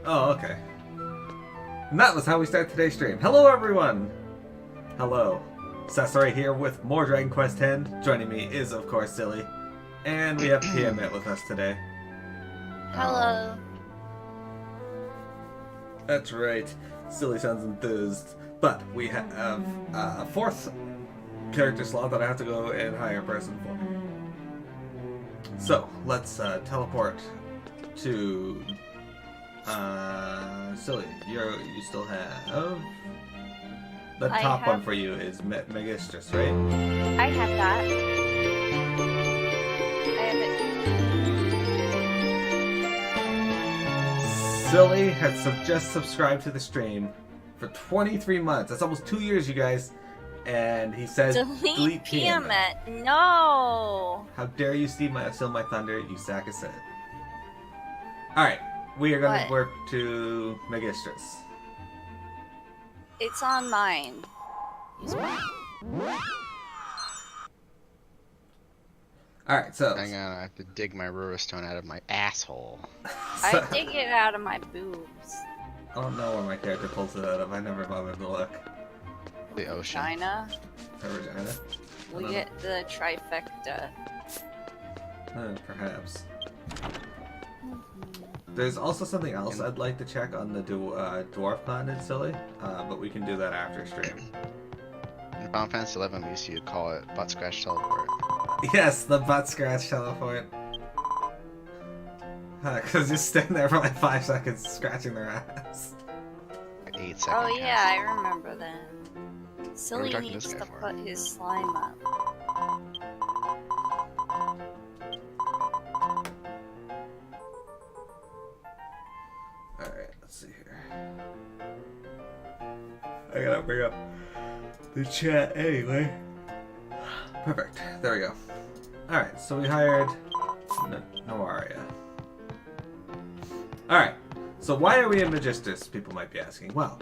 Oh, okay. And that was how we start today's stream. Hello, everyone! Hello. Sasori here with more Dragon Quest X. Joining me is, of course, Silly. And we have Tiamat with us today. Hello. That's right. Silly sounds enthused. But we have a fourth character slot that I have to go and hire a person for. So, let's teleport to... Silly, you still have... The top one for you is Megistrus, right? I have that. I have it. Silly has just subscribed to the stream for 23 months. That's almost 2 years, you guys. And he says, delete Tiamat. No! How dare you steal my thunder, you sack of shit. Alright, we are going to work to Megistrus. It's on mine. Use mine. Alright, so... I'm gonna have to dig my Rura Stone out of my asshole. I dig it out of my boobs. I don't know where my character pulls it out of. I never bothered to look. The ocean. China. Her vagina? We get the trifecta. Perhaps. There's also something else I'd like to check on the Dwarf Planet, Silly, but we can do that after stream. In Final Fantasy 11, we used to call it Butt Scratch Teleport. Yes, the Butt Scratch Teleport. Because you're standing there for like 5 seconds scratching their ass. 8 seconds. Oh yeah, I remember that. Silly needs to put his slime up. Alright, let's see here. I gotta bring up the chat anyway. Perfect. There we go. Alright, so we hired Noaria. Alright, so why are we in Megistrus, people might be asking. Well,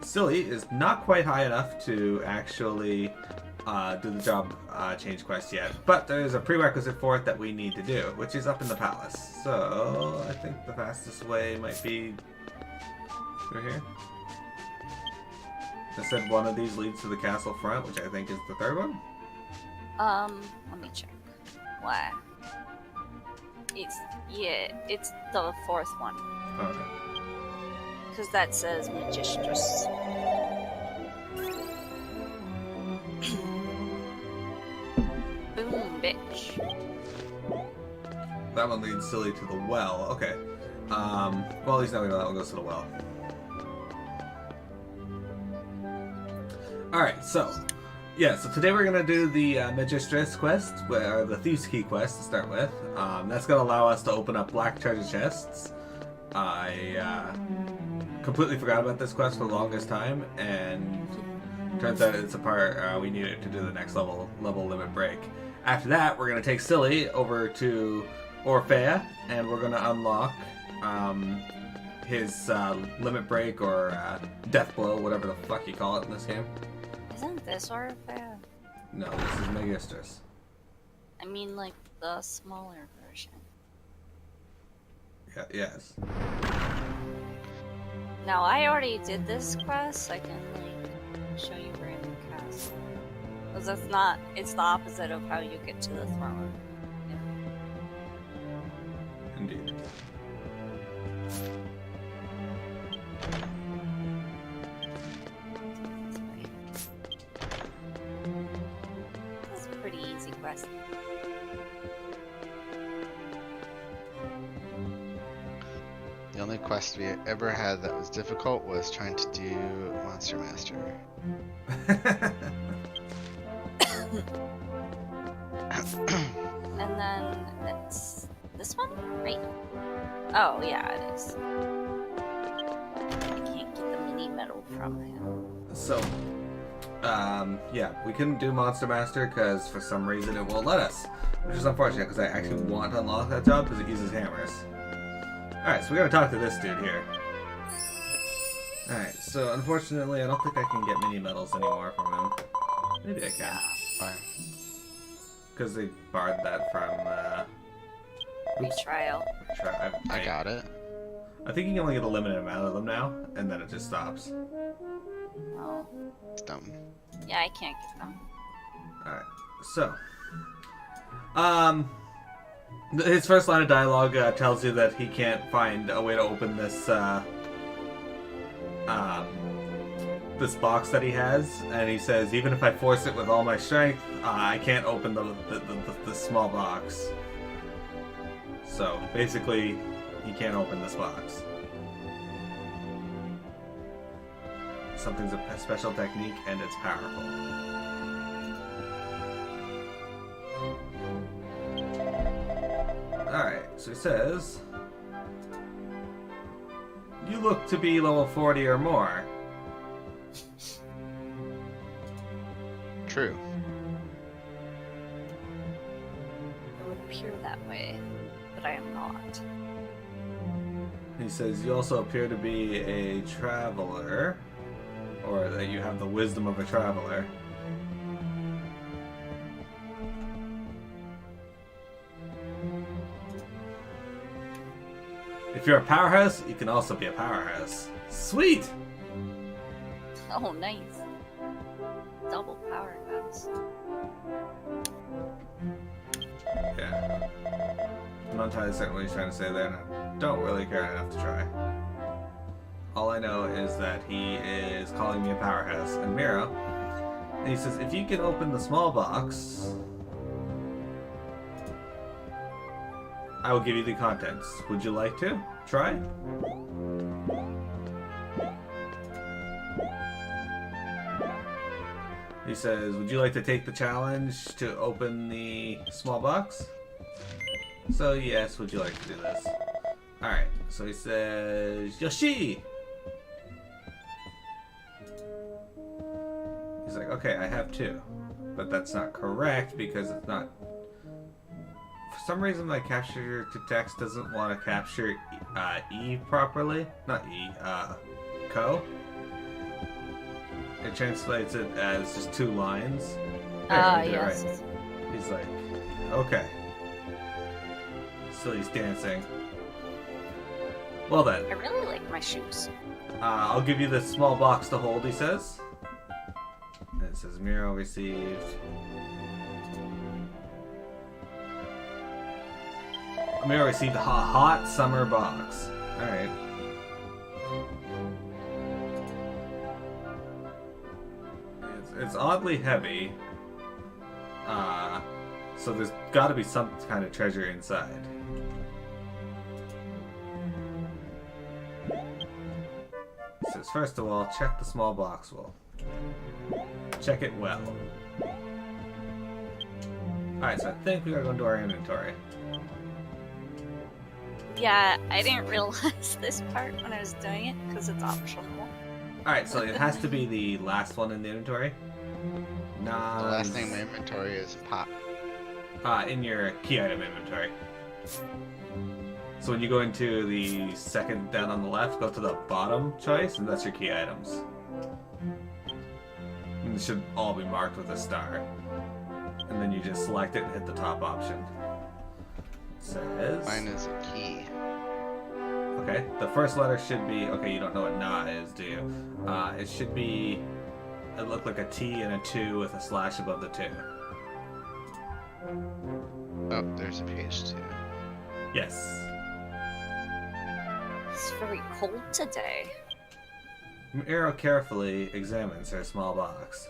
Silly is not quite high enough to actually do the job change quest yet, but there's a prerequisite for it that we need to do, which is up in the palace. So I think the fastest way might be through here. I said one of these leads to the castle front, which I think is the third one. Let me check. Why? It's the fourth one. Okay. Because that says Megistrus. Boom, bitch. That one leads Silly to the well. Okay. Well, he's not gonna know that one goes to the well. Alright, so. Yeah, so today we're gonna do the Megistrus quest, or the Thieves' Key quest to start with. That's gonna allow us to open up black treasure chests. I completely forgot about this quest for the longest time, and turns out it's a part we needed to do the next level limit break. After that, we're gonna take Silly over to Orphea, and we're gonna unlock his limit break or death blow, whatever the fuck you call it in this game. Isn't this Orphea? No, this is Megistrus. I mean, like, the smaller version. Yeah, yes. Now, I already did this quest. I can, like, show you where in the castle. Because that's not, it's the opposite of how you get to the throne. Indeed. It's a pretty easy quest. The only quest we ever had that was difficult was trying to do Monster Master. And then it's this one, right? Oh yeah, it is. I can't get the mini medal from him. So, yeah, we couldn't do Monster Master because for some reason it won't let us, which is unfortunate because I actually want to unlock that job because it uses hammers. Alright, so we gotta talk to this dude here. Alright, so unfortunately I don't think I can get mini medals anymore from him. Maybe I can. Fine. Because they barred that from, Retrial. I got it. I think you can only get a limited amount of them now, and then it just stops. Oh. It's dumb. Yeah, I can't get them. Alright, so. His first line of dialogue tells you that he can't find a way to open this, this box that he has, and he says, even if I force it with all my strength, I can't open the small box. So, basically, he can't open this box. Something's a special technique, and it's powerful. Alright, so he says, you look to be level 40 or more. True. It would appear that way, but I am not. He says, you also appear to be a traveler, or that you have the wisdom of a traveler. If you're a powerhouse, you can also be a powerhouse. Sweet! Oh, nice. Double power guns. Yeah. I'm not entirely certain what he's trying to say there, and I don't really care enough to try. All I know is that he is calling me a powerhouse, and Miro, and he says, if you can open the small box, I will give you the contents. Would you like to? Try? He says, would you like to take the challenge to open the small box? So yes, would you like to do this? Alright, so he says, Yoshi! He's like, okay, I have 2. But that's not correct because it's not... For some reason my capture to text doesn't want to capture E properly. Not E, Ko. It translates it as just 2 lines. There, Yes. right. He's like, okay. So he's dancing. Well then. I really like my shoes. I'll give you this small box to hold, he says. And it says, Miro received. Miro received a hot summer box. Alright. It's oddly heavy. So there's gotta be some kind of treasure inside. It says, first of all, check the small box well. Check it well. Alright, so I think we gotta go into our inventory. Yeah, I didn't realize this part when I was doing it because it's optional. Alright, so it has to be the last one in the inventory. The last thing in my inventory is pop. In your key item inventory. So when you go into the second down on the left, go to the bottom choice, and that's your key items. And it should all be marked with a star. And then you just select it and hit the top option. It says... Mine is a key. Okay, the first letter should be... Okay, you don't know what na is, do you? It should be... It looked like a T and a 2 with a slash above the 2. Oh, there's a page 2. Yes. It's very cold today. Miro carefully examines her small box.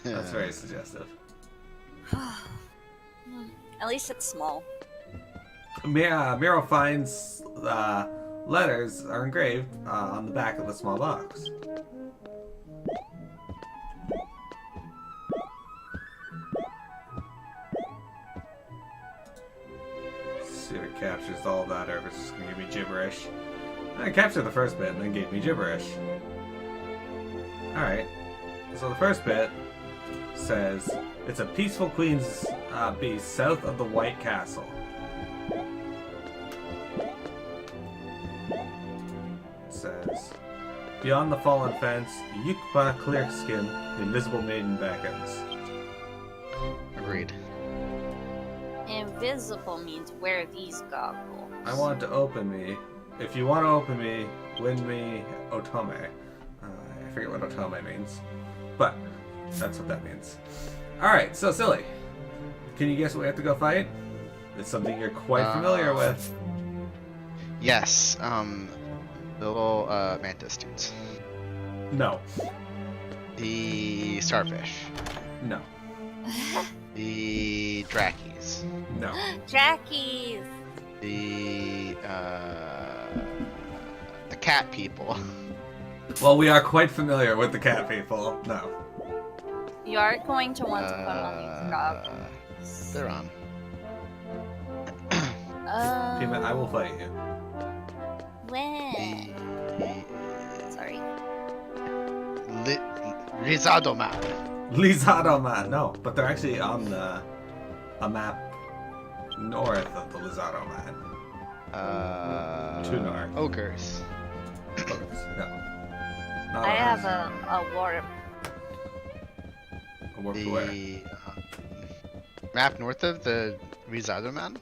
That's very suggestive. At least it's small. Miro finds letters are engraved on the back of the small box. See if it captures all that, or if it's just gonna give me gibberish. I captured the first bit and then gave me gibberish. Alright. So the first bit says, it's a peaceful queen's beast south of the White Castle. It says, beyond the fallen fence, Yukpa Clearskin, the invisible maiden beckons. Agreed. Invisible means wear these goggles. I want to open me, if you want to open me, win me otome. I forget what otome means, but that's what that means. Alright, so Silly, can you guess what we have to go fight? It's something you're quite familiar with. Yes, the little mantis dudes. No. The starfish. No. The Drakkies. No. Jackies! The cat people. Well, we are quite familiar with the cat people. No. You are going to want to put on these goggles. They're on. Pima, I will fight you. When? Sorry. Rizado map. Lizardo Man. No, but they're actually on a map north of the Lizardo Man. To north. Ogres. No. Not I ours. have a warp. A warp to where? The map north of the Rizado man?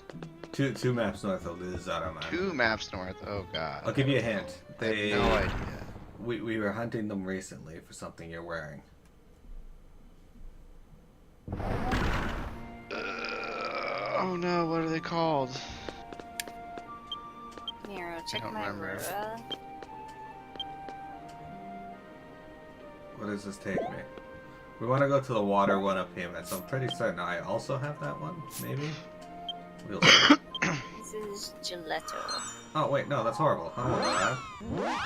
Two maps north of the Lizardo Man. 2 maps north. Oh god. I'll give you a hint. I have no idea. We were hunting them recently for something you're wearing. Oh no, what are they called? Miro, check don't my remember. Aurora. Where does this take me? We want to go to the water one up here, so I'm pretty certain I also have that one, maybe? We'll see. This is gelato. Oh, wait, no, that's horrible. I don't want that.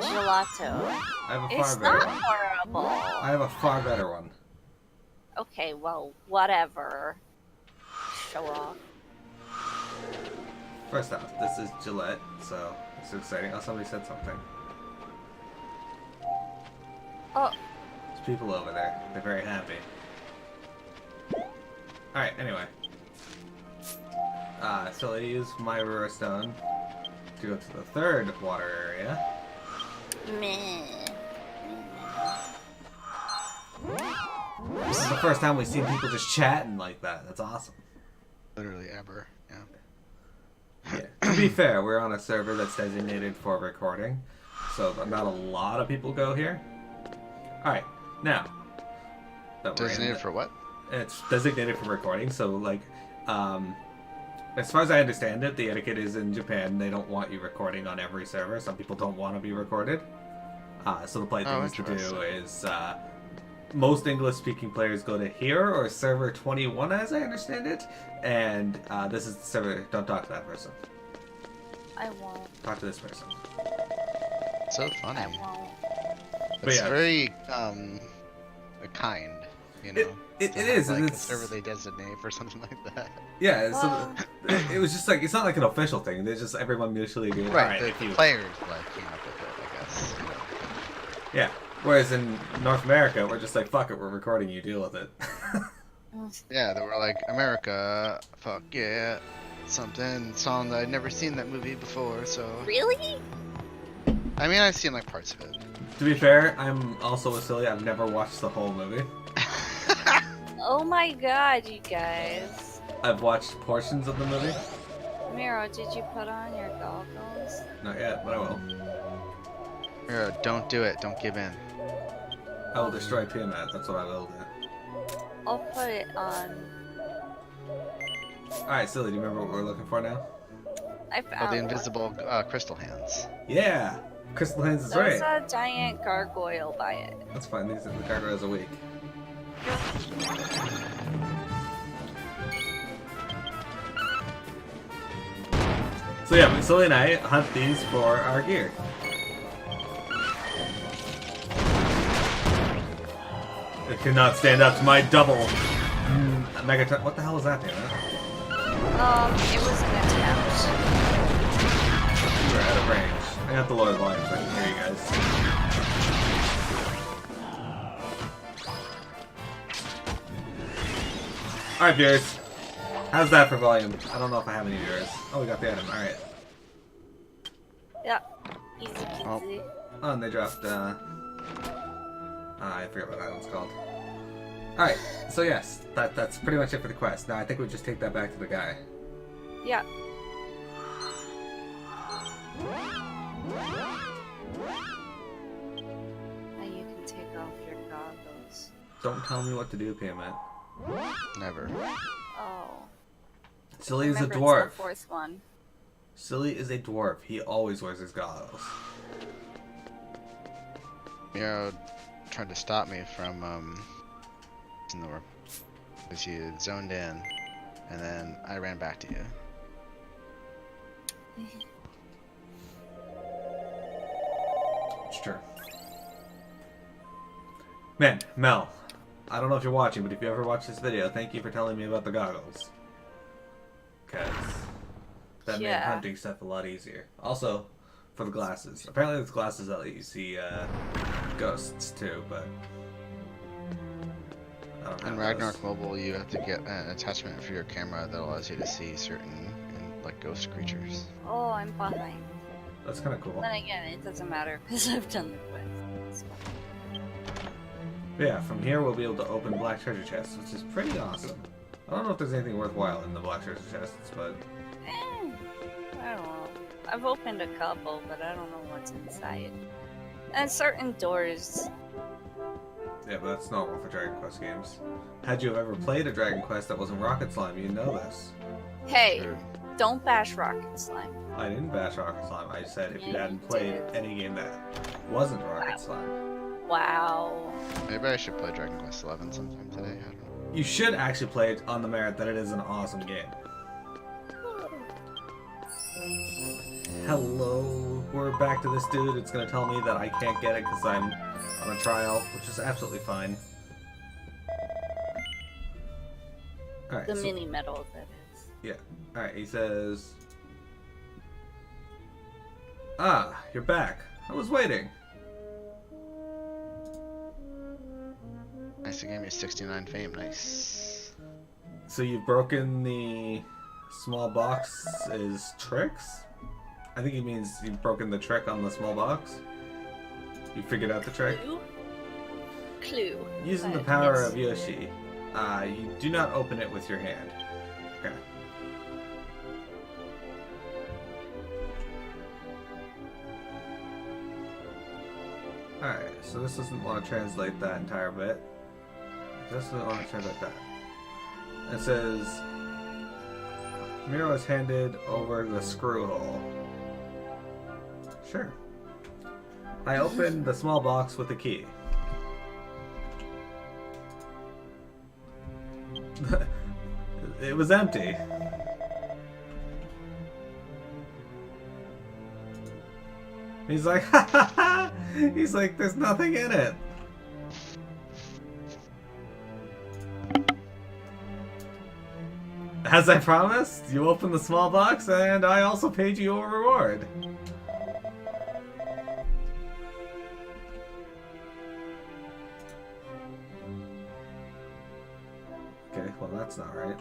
Gelato. I have a far It's better not one. horrible. I have a far better one. Okay, well, whatever. Show off. First off, this is Gillette, so it's exciting. Oh, somebody said something. Oh, There's people over there. They're very happy. Alright, anyway. So I use my Aurora Stone to go to the third water area. meh. This is the first time we've seen people just chatting like that. That's awesome. Literally ever. Yeah. Yeah. To be fair, we're on a server that's designated for recording, so not a lot of people go here. Alright, now. that we're in Designated the- for what? It's designated for recording, so like, as far as I understand it, the etiquette is in Japan, they don't want you recording on every server. Some people don't want to be recorded. So the polite thing is to do is, most English-speaking players go to here, or server 21 as I understand it, and this is the server, don't talk to that person. I won't. Talk to this person. So funny. I won't. But It's yeah. very kind, you know. It to is, have, and like, a it's... server they designate for something like that. Yeah, Well- so it was just like, it's not like an official thing, there's just everyone mutually agreeing, Right, alright, the if you... players like came up with it, I guess. Yeah. Whereas in North America, we're just like, fuck it, we're recording, you deal with it. Yeah, they were like, America, fuck yeah, something, song that I'd never seen that movie before, so... Really? I mean, I've seen like parts of it. To be fair, I'm also a silly, I've never watched the whole movie. Oh my god, you guys. I've watched portions of the movie. Miro, did you put on your goggles? Not yet, but I will. Mira, don't do it, don't give in. I will destroy Tiamat, that's what I will do. I'll put it on. Alright, silly, do you remember what we're looking for now? I Oh, found the one. invisible crystal hands. Yeah! Crystal Hands is There's right. a giant gargoyle by it. That's fine, these are the gargoyles a week. So yeah, Silly and I hunt these for our gear. It cannot stand up to my double megaton. What the hell is that, Dana? It was an attempt. You were out of range. I have to lower the volume so I can hear you guys. Alright, viewers. How's that for volume? I don't know if I have any viewers. Oh, we got the item. Alright. Yeah. Easy peasy. Oh, and they dropped, I forget what that one's called. Alright, so yes, that's pretty much it for the quest. Now I think we just take that back to the guy. Yeah. Don't tell me what to do, Payment. Never. Oh. Silly is a Remember, dwarf. It's the fourth one. Silly is a dwarf. He always wears his goggles. Miro tried to stop me from using the word because you zoned in, and then I ran back to you. It's true. Man, Mel, I don't know if you're watching, but if you ever watch this video, thank you for telling me about the goggles. Because that made Yeah. hunting stuff a lot easier. Also, for the glasses. Apparently there's glasses that let you see ghosts too, but I don't In have Ragnarok those. Mobile, you have to get an attachment for your camera that allows you to see certain like ghost creatures. Oh, I'm behind. That's kind of cool. Then again, it doesn't matter because I've done the quest. But yeah, from here we'll be able to open black treasure chests, which is pretty awesome. I don't know if there's anything worthwhile in the black treasure chests, but I don't know. I've opened a couple, but I don't know what's inside. And certain doors. yeah, but that's normal for Dragon Quest games. Had you ever played a Dragon Quest that wasn't Rocket Slime, you'd know this. Hey, Or- don't bash Rocket Slime. I didn't bash Rocket Slime. I said if you Yeah, hadn't you played did. any game that wasn't Rocket Slime. Wow. Maybe I should play Dragon Quest 11 sometime today. I don't know. You should actually play it on the merit that it is an awesome game. Hello, we're back to this dude. It's gonna tell me that I can't get it because I'm on a trial, which is absolutely fine. Alright, The so, mini medal, that is. yeah. Alright, he says... Ah, you're back. I was waiting. Nice, it gave me 69 fame. Nice. So you've broken the small box's tricks? I think he means you've broken the trick on the small box. You figured out the trick? Clue. Using the But, power yes. of Yoshi, you do not open it with your hand. Okay. Alright, so this doesn't want to translate that entire bit. This doesn't want to translate that. It says, Miro is handed over the screw hole. Sure. I opened the small box with the key. It was empty. He's like, ha ha ha! He's like, there's nothing in it. As I promised, you opened the small box and I also paid you a reward. Okay, well that's not right.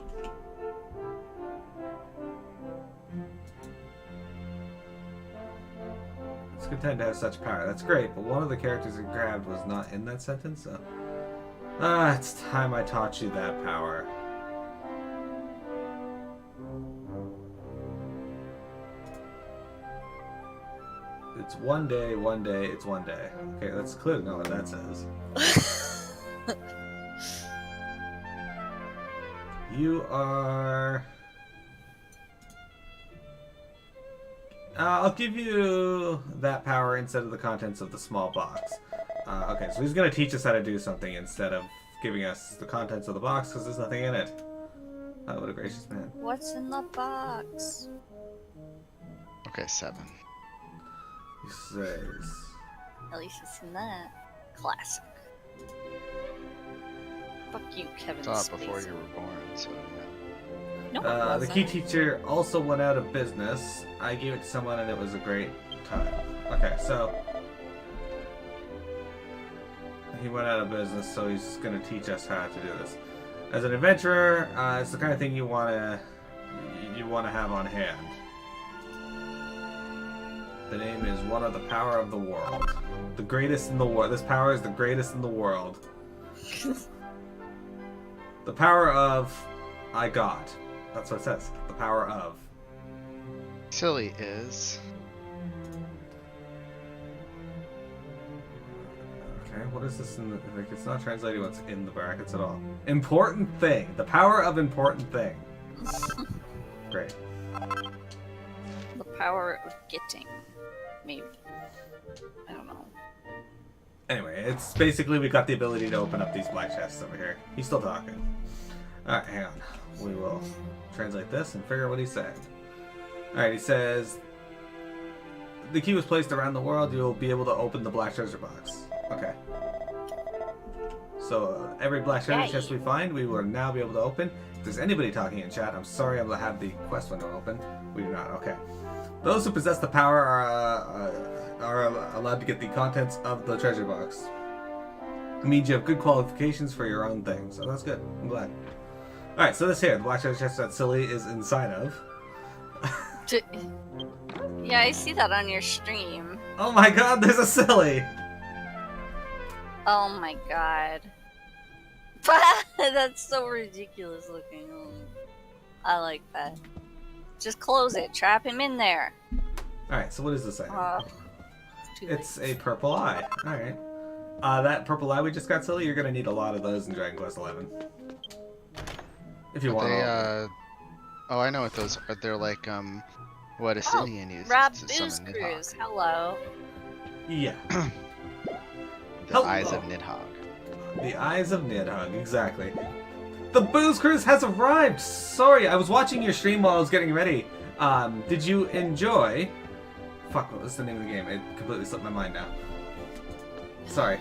It's content to have such power. That's great, but one of the characters it grabbed was not in that sentence, so... Ah, it's time I taught you that power. It's one day, it's one day. Okay, that's clearly not what that says. You are... I'll give you that power instead of the contents of the small box. Okay, so he's going to teach us how to do something instead of giving us the contents of the box because there's nothing in it. Oh, what a gracious man. What's in the box? Okay, 7. He says... At least it's in that. Classic. Fuck you, Kevin Saw it Spacey. before you were born, so yeah. No, it the wasn't. key teacher also went out of business. I gave it to someone and it was a great time. Okay, so... He went out of business, so he's going to teach us how to do this. As an adventurer, it's the kind of thing you want to have on hand. The name is One of the Power of the World. The greatest in the world. This power is the greatest in the world. The power of I got. That's what it says. The power of. Silly is. Okay, what is this in the, like, it's not translating what's in the brackets at all. Important thing. The power of important thing. Great. The power of getting. Maybe. I don't know. Anyway, it's basically we got the ability to open up these black chests over here. He's still talking. Alright, hang on. We will translate this and figure out what he's saying. Alright, he says, the key was placed around the world. You'll be able to open the black treasure box. Okay. So every black treasure chest we find, we will now be able to open. If there's anybody talking in chat, I'm sorry I will have the quest window open. We do not. Okay. Those who possess the power are allowed to get the contents of the treasure box. It means you have good qualifications for your own thing, so that's good. I'm glad. Alright, so this here, the black treasure chest that Silly is inside of. Yeah, I see that on your stream. Oh my god, there's a Silly! Oh my god. That's so ridiculous looking. I like that. Just close it. Trap him in there. Alright, so what is this item? It's late. a purple eye. Alright. That purple eye we just got, Silly, you're gonna need a lot of those in Dragon Quest XI. If you want all. Oh, I know what those are. They're like, what Ascendian uses Rob to Booze summon Cruise. Nidhogg. Hello. Yeah. The Eyes of Nidhogg. The Eyes of Nidhogg, exactly. The Booze Cruise has arrived! Sorry, I was watching your stream while I was getting ready. Did you enjoy... Fuck, what was the name of the game? It completely slipped my mind now. Sorry.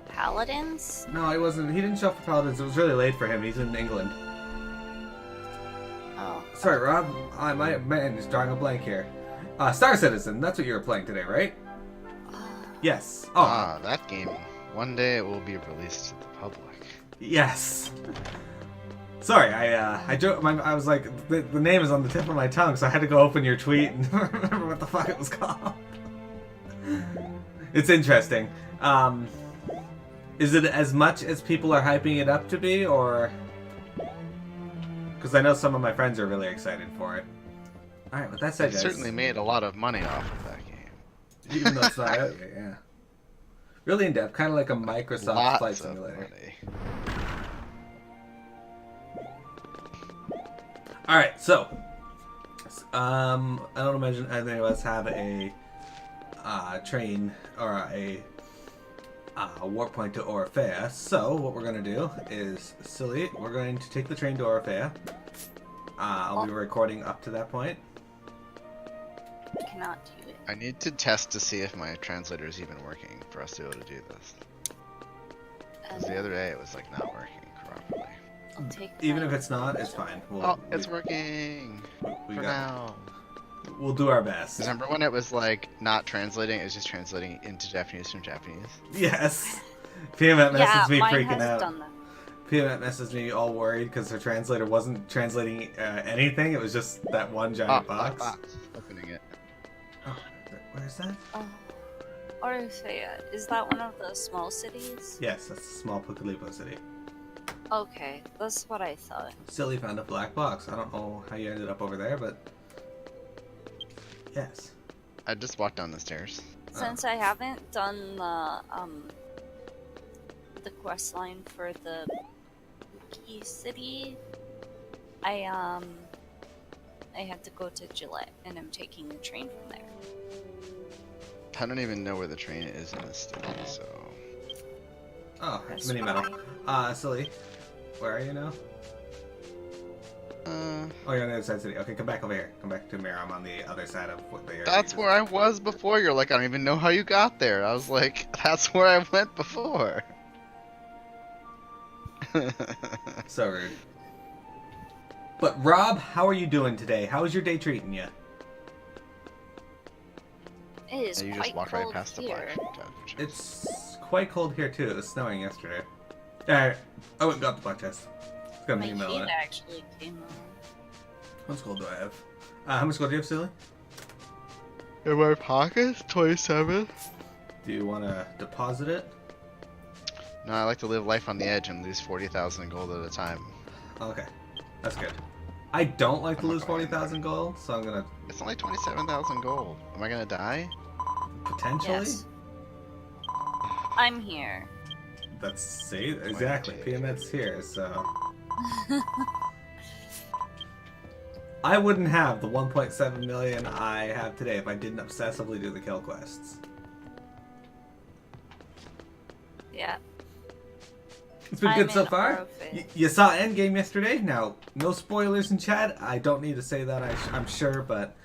Paladins? No, it wasn't. He didn't show up for Paladins. It was really late for him. He's in England. Oh. Sorry, Rob. My man is drawing a blank here. Star Citizen. That's what you were playing today, right? Yes. Oh. Ah, that game. One day it will be released to the public. Yes. Sorry, I was like, the name is on the tip of my tongue, so I had to go open your tweet and remember what the fuck it was called. It's interesting. Is it as much as people are hyping it up to be, or... Because I know some of my friends are really excited for it. Alright, with that said, It guys... certainly made a lot of money off of that game. Even though it's not out yet, yeah. Really in-depth, kind of like a Microsoft Lots Flight of Simulator. money. Alright, so... I don't imagine any of us have a train or a warp point to Orphea. So what we're going to do is, Silly, we're going to take the train to Orphea. I'll be recording up to that point. I cannot do it. I need to test to see if my translator is even working for us to be able to do this. Because the other day it was like not working properly. I'll take Even my- if it's not, it's fine. It's working we for got- now. We'll do our best. Remember when it was like not translating? It was just translating into Japanese from Japanese. Yes. PMF messaged me mine freaking has out. done that. PMF messaged me all worried because her translator wasn't translating anything. It was just that one giant box. Opening it. Oh, where's that? Oh. Orphea, is that one of the small cities? Yes, that's a small Pucalipo city. Okay, that's what I thought. Silly found a black box. I don't know how you ended up over there, but yes. I just walked down the stairs. Since I haven't done the quest line for the key city, I had to go to Gillette, and I'm taking the train from there. I don't even know where the train is in this city, so... Oh, it's That's mini metal. Silly, where are you now? Oh, you're on the other side of the city. Okay, come back over here. Come back to Mira. I'm on the other side of what they are. That's where I was before. You're like, I don't even know how you got there. I was like, that's where I went before. So rude. But Rob, how are you doing today? How is your day treating you? It is And you quite just walked cold right past the here. black chest. It's quite cold here too. It was snowing yesterday. Alright, I went and got the black chest. It's got an My email in feet it. actually came on. How much gold do I have? How much gold do you have, Silly? In my pocket, 27. Do you want to deposit it? No, I like to live life on the edge and lose 40,000 gold at a time. Okay, that's good. I don't like to I'm not lose going 40,000 gold, so I'm gonna It's only 27,000 gold. Am I gonna die? potentially. Yes. I'm here. That's see exactly. PMED's here, so I wouldn't have the 1.7 million I have today if I didn't obsessively do the kill quests. Yeah. It's been good I'm so in far. Orphan. You saw Endgame yesterday. Now, no spoilers in chat. I don't need to say that. I'm sure, but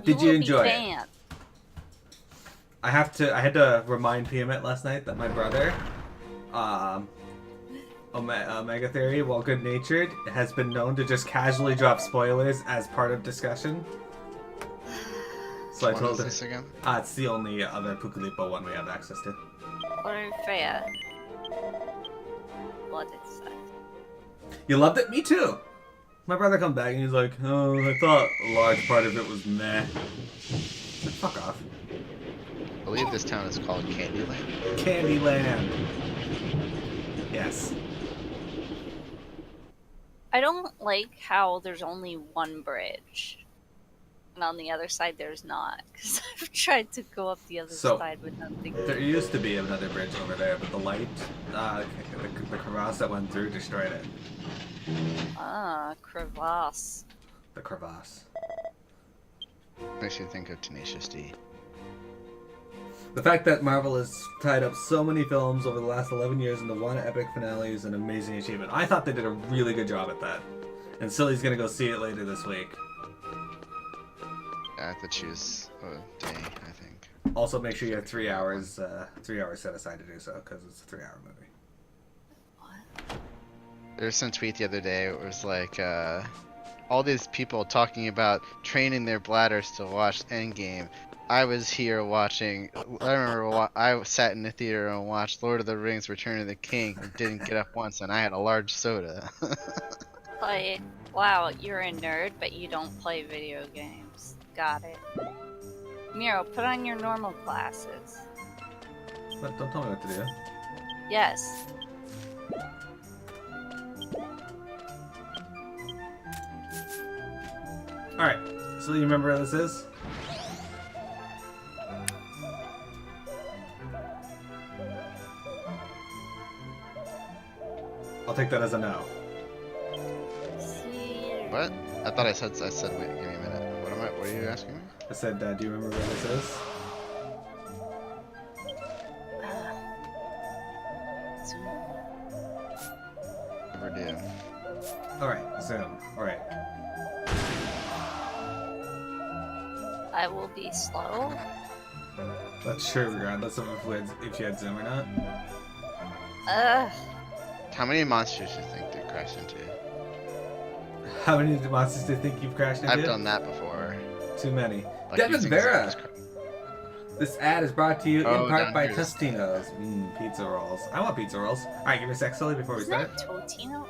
did you will enjoy be it? banned. I had to remind PMET last night that my brother, Omega Theory, while good natured, has been known to just casually drop spoilers as part of discussion. So I What told is her this again? it's the only other Pukulipo one we have access to. Orphan. What is that? You loved it? Me too. My brother comes back and he's like, "Oh, I thought a large part of it was meh." Like, fuck off. I believe this town is called Candyland. Candyland. Yes. I don't like how there's only one bridge. And on the other side there's not. Because I've tried to go up the other So, side with nothing. There used to be another bridge over there, but the light, the crevasse that went through destroyed it. Ah, crevasse. The crevasse. Makes you think of Tenacious D. The fact that Marvel has tied up so many films over the last 11 years into one epic finale is an amazing achievement. I thought they did a really good job at that. And Silly's gonna go see it later this week. I have to choose a day, I think. Also, make sure you have 3 hours set aside to do so, because it's a 3-hour movie. What? There was some tweet the other day. It was like all these people talking about training their bladders to watch Endgame. I was here watching. I remember I sat in the theater and watched Lord of the Rings: Return of the King and didn't get up once, and I had a large soda. Like, wow, you're a nerd, but you don't play video games. Got it. Miro, put on your normal glasses. But don't tell me what to do. Yes. Alright, so you remember where this is? I'll take that as a no. See. What? I thought I said. Wait, give me a minute. What are you asking me? I said, do you remember where this is? Never do. Alright, zoom. Alright. I will be slow. That's true regardless of if you had zoom or not. Ugh. How many monsters do you think they crashed into? How many monsters do you think you've crashed into? I've done that before. Too many. Like Devin using Vera! zombies. This ad is brought to you Oh, in part down by here. Tostino's. Pizza rolls. I want pizza rolls. Alright, give me a sec, Sully, before we Isn't start. that Totino's?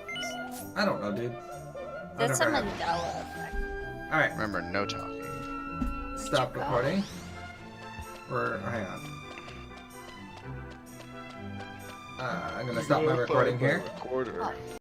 I don't know, dude. That's a never had it. Mandela effect. Alright, Remember, no talking. stop you go? recording. Hang on. I'm gonna stop my recording here. Recorder. Oh.